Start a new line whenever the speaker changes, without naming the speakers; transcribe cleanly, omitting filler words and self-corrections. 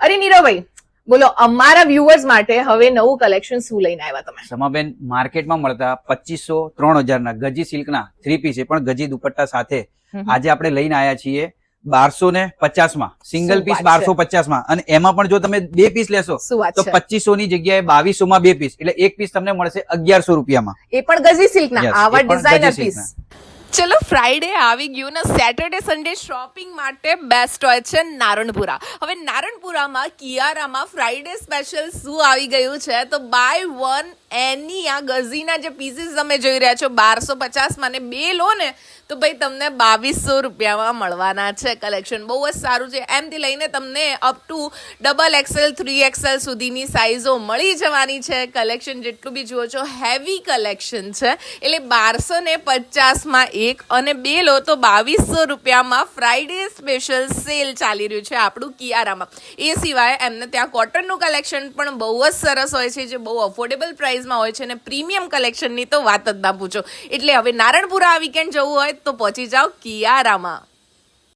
અરે નીરવભાઈ બોલો, અમારા વ્યુઅર્સ માટે હવે નવું કલેક્શન શું લઈને આવ્યા તમે?
સમાબેન, માર્કેટમાં મળતા 2500-3000 ના ગજી સિલ્કના 3 પીસ પણ ગજી દુપટ્ટા સાથે આજે આપણે લઈને આવ્યા છીએ 1250 માં, સિંગલ પીસ 1250 માં. અને એમાં પણ જો તમે 2 પીસ લેશો તો 2500 ની જગ્યાએ 2200 માં 2 પીસ, એટલે એક પીસ તમને મળશે 1100 રૂપિયામાં.
એ પણ ગજી સિલ્કના આવા ડિઝાઇનર પીસ.
ચલો, ફ્રાઈડે આવી ગયું ને સેટરડે સન્ડે શોપિંગ માટે બેસ્ટ હોય છે નારણપુરા. હવે નારણપુરામાં કિયારામાં ફ્રાઈડે સ્પેશિયલ શું આવી ગયું છે તો બાય વન એની આ ગઝીના જે પીસીસ તમે જોઈ રહ્યા છો 1250 માં ને 2 લો ને તો ભાઈ તમને 2200 રૂપિયામાં મળવાના છે. કલેક્શન બહુ જ સારું છે. એમથી લઈને તમને અપ ટુ XXL 3XL સુધીની સાઇઝો મળી જવાની છે. કલેક્શન જેટલું બી જુઓ છો હેવી કલેક્શન છે, એટલે 1250 માં 1 અને 2 લો તો 2200 રૂપિયામાં ફ્રાઈડે સ્પેશિયલ સેલ ચાલી રહ્યું છે આપણું કિયારામાં. એ સિવાય એમને ત્યાં કોટનનું કલેક્શન પણ બહુ જ સરસ હોય છે, જે બહુ અફોર્ડેબલ પ્રાઇસમાં હોય છે, અને પ્રીમિયમ કલેક્શનની તો વાત જ ના પૂછો. એટલે હવે નારણપુરા આ વીકેન્ડ જવું હોય તો પહોંચી જાઓ કિયારામાં.